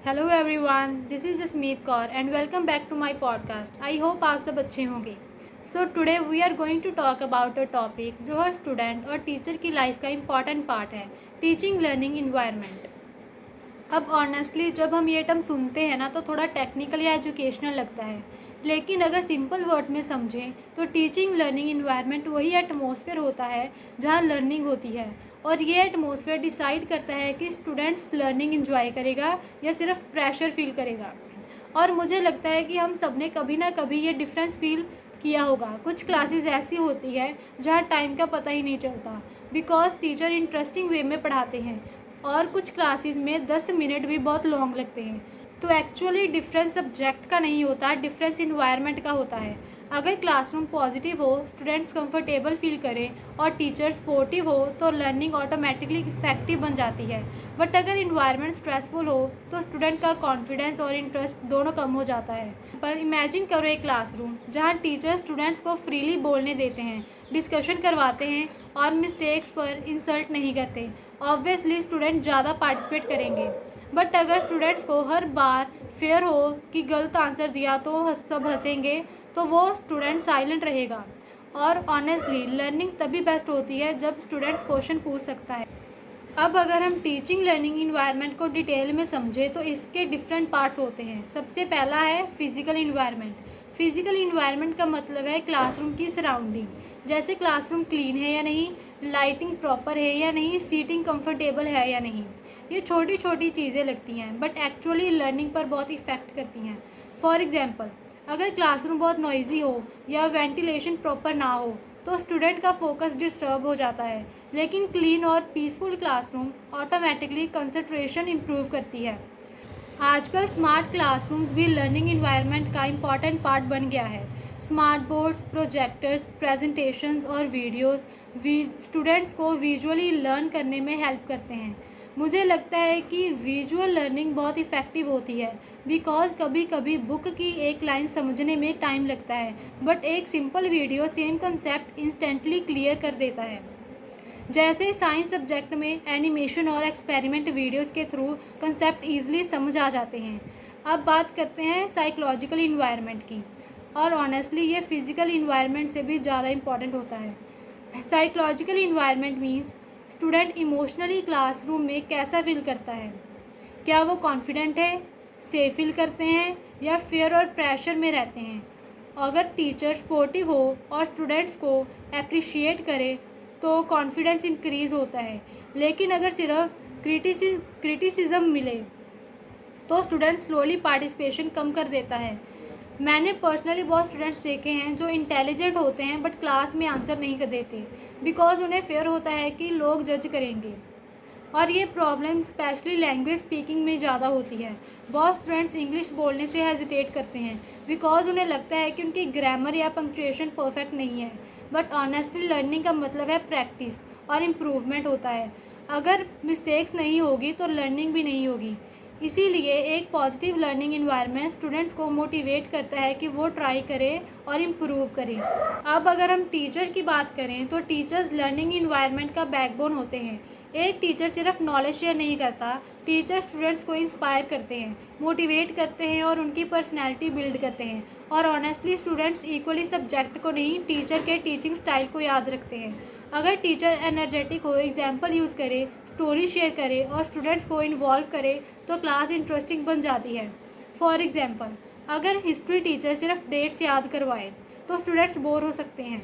Hello everyone, this is Jasmeet Kaur and welcome back to my podcast. I hope आप सब अच्छे होंगे। So today we are going to talk about a topic जो हर student और teacher की लाइफ का इम्पॉर्टेंट पार्ट है, टीचिंग लर्निंग इन्वायरमेंट। अब ऑनेस्टली जब हम ये टर्म सुनते हैं ना तो थोड़ा टेक्निकल या एजुकेशनल लगता है, लेकिन अगर सिंपल वर्ड्स में समझें तो टीचिंग लर्निंग इन्वायरमेंट वही एटमॉस्फेयर होता है जहाँ लर्निंग होती है। और ये एटमॉस्फेयर डिसाइड करता है कि स्टूडेंट्स लर्निंग इंजॉय करेगा या सिर्फ प्रेशर फील करेगा। और मुझे लगता है कि हम सब ने कभी ना कभी ये डिफरेंस फील किया होगा। कुछ क्लासेस ऐसी होती है जहाँ टाइम का पता ही नहीं चलता बिकॉज टीचर इंटरेस्टिंग वे में पढ़ाते हैं, और कुछ क्लासेस में 10 मिनट भी बहुत लॉन्ग लगते हैं। तो एक्चुअली डिफरेंस सब्जेक्ट का नहीं होता, डिफरेंस इन्वायरमेंट का होता है। अगर क्लासरूम पॉजिटिव हो, स्टूडेंट्स कंफर्टेबल फील करें और टीचर सपोर्टिव हो तो लर्निंग ऑटोमेटिकली इफेक्टिव बन जाती है। बट अगर इन्वायरमेंट स्ट्रेसफुल हो तो स्टूडेंट का कॉन्फिडेंस और इंटरेस्ट दोनों कम हो जाता है। पर इमेजिन करो एक क्लासरूम जहाँ टीचर स्टूडेंट्स को फ्रीली बोलने देते हैं, डिस्कशन करवाते हैं और मिस्टेक्स पर इंसल्ट नहीं करते। ऑब्वियसली स्टूडेंट ज़्यादा पार्टिसिपेट करेंगे। बट अगर स्टूडेंट्स को हर बार फेयर हो कि गलत आंसर दिया तो सब हंसेंगे, तो वो स्टूडेंट साइलेंट रहेगा। और ऑनेस्टली लर्निंग तभी बेस्ट होती है जब स्टूडेंट्स क्वेश्चन पूछ सकता है। अब अगर हम टीचिंग लर्निंग इन्वायरमेंट को डिटेल में समझें तो इसके डिफरेंट पार्ट्स होते हैं। सबसे पहला है फिजिकल इन्वायरमेंट। फिजिकल इन्वायरमेंट का मतलब है क्लासरूम की सराउंडिंग, जैसे क्लासरूम क्लीन है या नहीं, लाइटिंग प्रॉपर है या नहीं, सीटिंग कंफर्टेबल है या नहीं। ये छोटी छोटी चीज़ें लगती हैं बट एक्चुअली लर्निंग पर बहुत इफ़ेक्ट करती हैं। फॉर एग्जांपल, अगर क्लासरूम बहुत नॉइजी हो या वेंटिलेशन प्रॉपर ना हो तो स्टूडेंट का फोकस डिस्टर्ब हो जाता है। लेकिन क्लीन और peaceful classroom automatically concentration improve करती है। आजकल स्मार्ट क्लासरूम्स भी लर्निंग इन्वायरमेंट का इम्पॉर्टेंट पार्ट बन गया है। स्मार्ट बोर्ड्स, प्रोजेक्टर्स, प्रेजेंटेशंस और वीडियोस स्टूडेंट्स को विजुअली लर्न करने में हेल्प करते हैं। मुझे लगता है कि विजुअल लर्निंग बहुत इफ़ेक्टिव होती है बिकॉज कभी कभी बुक की एक लाइन समझने में टाइम लगता है, बट एक simple video same concept instantly clear कर देता है। जैसे साइंस सब्जेक्ट में एनिमेशन और एक्सपेरिमेंट वीडियोस के थ्रू कंसेप्ट ईजिली समझ आ जाते हैं। अब बात करते हैं साइकोलॉजिकल इन्वायरमेंट की, और ऑनेस्टली ये फिज़िकल इन्वायरमेंट से भी ज़्यादा इम्पॉर्टेंट होता है। Psychological environment means student emotionally classroom में कैसा फील करता है। क्या वो कॉन्फिडेंट है, सेफ फील करते हैं या फियर और प्रेशर में रहते हैं। अगर टीचर सपोर्टिव हो और स्टूडेंट्स को अप्रिशिएट करे तो कॉन्फिडेंस इंक्रीज़ होता है। लेकिन अगर सिर्फ क्रिटिसिज्म मिले तो स्टूडेंट स्लोली पार्टिसिपेशन कम कर देता है। मैंने पर्सनली बहुत स्टूडेंट्स देखे हैं जो इंटेलिजेंट होते हैं बट क्लास में आंसर नहीं कर देते बिकॉज उन्हें फेयर होता है कि लोग जज करेंगे। और ये प्रॉब्लम स्पेशली लैंग्वेज स्पीकिंग में ज़्यादा होती है। बहुत स्टूडेंट्स इंग्लिश बोलने से हेजिटेट करते हैं बिकॉज उन्हें लगता है कि उनकी ग्रामर या पंक्चुएशन परफेक्ट नहीं है। बट ऑनेस्टली लर्निंग का मतलब है प्रैक्टिस और इम्प्रूवमेंट होता है। अगर मिस्टेक्स नहीं होगी तो लर्निंग भी नहीं होगी। इसीलिए एक पॉजिटिव लर्निंग इन्वायरमेंट स्टूडेंट्स को मोटिवेट करता है कि वो ट्राई करें और इम्प्रूव करें। अब अगर हम टीचर की बात करें तो टीचर्स लर्निंग इन्वायरमेंट का बैकबोन होते हैं। एक टीचर सिर्फ नॉलेज शेयर नहीं करता, टीचर स्टूडेंट्स को इंस्पायर करते हैं, मोटिवेट करते हैं और उनकी पर्सनैलिटी बिल्ड करते हैं। और ऑनेस्टली स्टूडेंट्स इक्वली सब्जेक्ट को नहीं, टीचर के टीचिंग स्टाइल को याद रखते हैं। अगर टीचर एनर्जेटिक हो, एग्जाम्पल यूज़ करे, स्टोरी शेयर करे और स्टूडेंट्स को इन्वॉल्व करे तो क्लास इंटरेस्टिंग बन जाती है। फॉर एग्जाम्पल, अगर हिस्ट्री टीचर सिर्फ डेट्स याद करवाए तो स्टूडेंट्स बोर हो सकते हैं।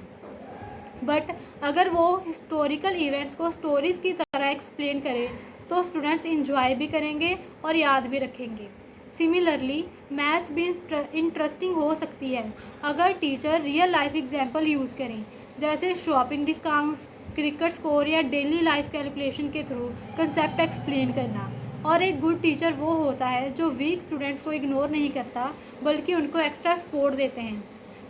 बट अगर वो हिस्टोरिकल इवेंट्स को स्टोरीज़ की तरह एक्सप्लेन करे तो स्टूडेंट्स इंजॉय भी करेंगे और याद भी रखेंगे। सिमिलरली मैथ्स भी इंटरेस्टिंग हो सकती है अगर teacher real life example use करें, जैसे शॉपिंग डिस्काउंट्स, क्रिकेट स्कोर या डेली लाइफ कैलकुलेशन के थ्रू कंसेप्ट एक्सप्लेन करना। और एक गुड टीचर वो होता है जो वीक स्टूडेंट्स को इग्नोर नहीं करता बल्कि उनको एक्स्ट्रा सपोर्ट देते हैं।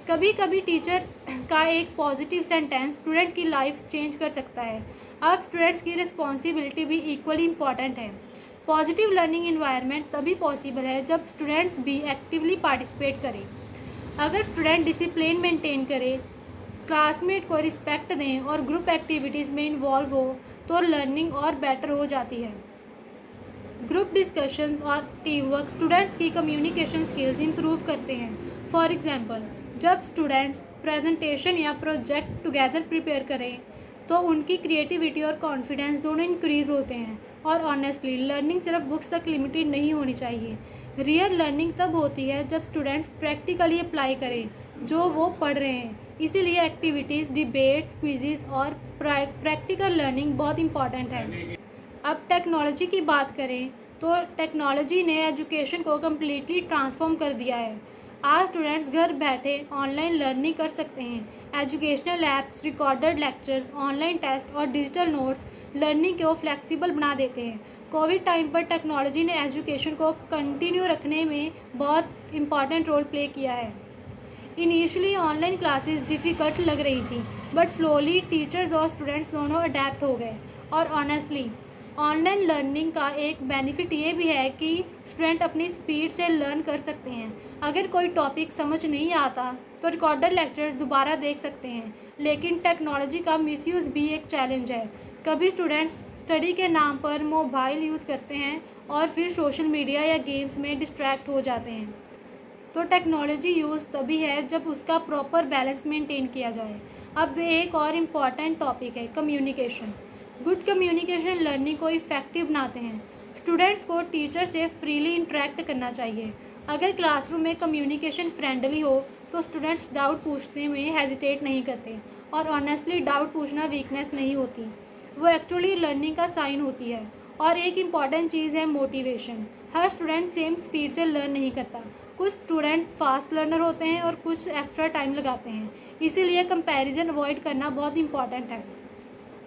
कभी कभी टीचर का एक पॉजिटिव सेंटेंस स्टूडेंट की लाइफ चेंज कर सकता है। अब स्टूडेंट्स की रिस्पॉन्सिबिलिटी भी इक्वली इम्पॉर्टेंट है। पॉजिटिव लर्निंग इन्वायरमेंट तभी पॉसिबल है जब स्टूडेंट्स भी एक्टिवली पार्टिसिपेट करें। अगर स्टूडेंट डिसिप्लिन मेंटेन करें, क्लासमेट को रिस्पेक्ट दें और ग्रुप एक्टिविटीज़ में इन्वॉल्व हो तो लर्निंग और बेटर हो जाती है। ग्रुप डिस्कशंस और टीम वर्क स्टूडेंट्स की कम्युनिकेशन स्किल्स इंप्रूव करते हैं। फॉर एग्जांपल, जब स्टूडेंट्स प्रेजेंटेशन या प्रोजेक्ट टुगेदर प्रिपेयर करें तो उनकी क्रिएटिविटी और कॉन्फिडेंस दोनों इंक्रीज होते हैं। और ऑनेस्टली लर्निंग सिर्फ बुक्स तक लिमिटेड नहीं होनी चाहिए। रियल लर्निंग तब होती है जब स्टूडेंट्स प्रैक्टिकली अप्लाई करें जो वो पढ़ रहे हैं। इसीलिए एक्टिविटीज़, डिबेट्स, क्विज़ेस और प्रैक्टिकल लर्निंग बहुत इंपॉर्टेंट है। अब टेक्नोलॉजी की बात करें तो टेक्नोलॉजी ने एजुकेशन को कम्प्लीटली ट्रांसफॉर्म कर दिया है। आज स्टूडेंट्स घर बैठे ऑनलाइन लर्निंग कर सकते हैं। Educational apps, recorded lectures, online test और डिजिटल नोट्स लर्निंग को फ्लेक्सिबल बना देते हैं। कोविड टाइम पर टेक्नोलॉजी ने एजुकेशन को कंटिन्यू रखने में बहुत इंपॉर्टेंट रोल प्ले किया है। इनिशियली ऑनलाइन क्लासेस डिफ़िकल्ट लग रही थी, बट स्लोली टीचर्स और स्टूडेंट्स दोनों अडेप्ट हो गए। और ऑनेस्टली ऑनलाइन लर्निंग का एक बेनिफिट ये भी है कि स्टूडेंट अपनी स्पीड से लर्न कर सकते हैं। अगर कोई टॉपिक समझ नहीं आता तो रिकॉर्डेड लेक्चर्स दोबारा देख सकते हैं। लेकिन टेक्नोलॉजी का मिसयूज़ भी एक चैलेंज है। कभी स्टूडेंट्स स्टडी के नाम पर मोबाइल यूज़ करते हैं और फिर सोशल मीडिया या गेम्स में डिस्ट्रैक्ट हो जाते हैं। तो टेक्नोलॉजी यूज़ तभी है जब उसका प्रॉपर बैलेंस मेंटेन किया जाए। अब एक और इम्पॉर्टेंट टॉपिक है कम्युनिकेशन। गुड कम्युनिकेशन लर्निंग को इफ़ेक्टिव बनाते हैं। स्टूडेंट्स को टीचर से फ्रीली इंटरेक्ट करना चाहिए। अगर क्लासरूम में कम्युनिकेशन फ्रेंडली हो तो स्टूडेंट्स डाउट पूछने में हेजिटेट नहीं करते। और ऑनेस्टली डाउट पूछना वीकनेस नहीं होती, वो एक्चुअली लर्निंग का साइन होती है। और एक इम्पॉर्टेंट चीज़ है मोटिवेशन। हर स्टूडेंट सेम स्पीड से लर्न नहीं करता। कुछ स्टूडेंट फास्ट लर्नर होते हैं और कुछ एक्स्ट्रा टाइम लगाते हैं। इसीलिए कंपैरिजन अवॉइड करना बहुत इंपॉर्टेंट है।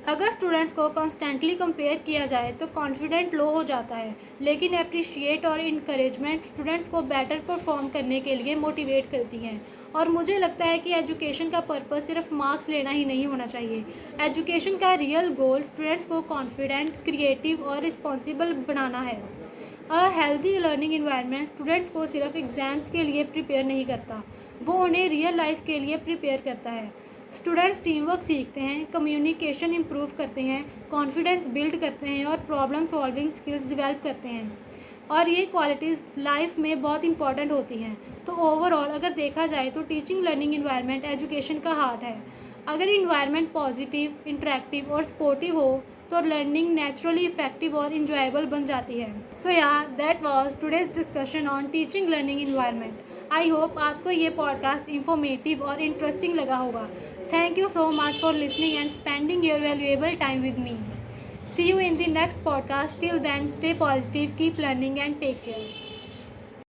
अगर स्टूडेंट्स को कॉन्स्टेंटली कंपेयर किया जाए तो कॉन्फिडेंट लो हो जाता है। लेकिन अप्रिशिएट और इनकरेजमेंट स्टूडेंट्स को बेटर परफॉर्म करने के लिए मोटिवेट करती हैं। और मुझे लगता है कि एजुकेशन का पर्पस सिर्फ मार्क्स लेना ही नहीं होना चाहिए। एजुकेशन का रियल गोल स्टूडेंट्स को कॉन्फिडेंट, क्रिएटिव और रिस्पॉन्सिबल बनाना है। A healthy learning environment students को सिर्फ एग्ज़ाम्स के लिए प्रिपेयर नहीं करता, वो उन्हें रियल लाइफ के लिए प्रिपेयर करता है। स्टूडेंट्स टीम वर्क सीखते हैं, कम्युनिकेशन इंप्रूव करते हैं, कॉन्फिडेंस बिल्ड करते हैं और प्रॉब्लम सॉल्विंग स्किल्स डेवलप करते हैं। और ये क्वालिटीज़ लाइफ में बहुत इंपॉर्टेंट होती हैं। तो ओवरऑल अगर देखा जाए तो टीचिंग लर्निंग इन्वायरमेंट एजुकेशन का हार्ट है। अगर इन्वायरमेंट पॉजिटिव, इंटरेक्टिव और सपोर्टिव हो तो लर्निंग नेचुरली इफेक्टिव और इंजॉयबल बन जाती है। सो या that was today's discussion on teaching learning environment. I hope आपको ये पॉडकास्ट इंफॉर्मेटिव और इंटरेस्टिंग लगा होगा। Thank you so much for listening and spending your valuable time with me. See you in the next podcast. Till then, stay positive, keep learning, and take care.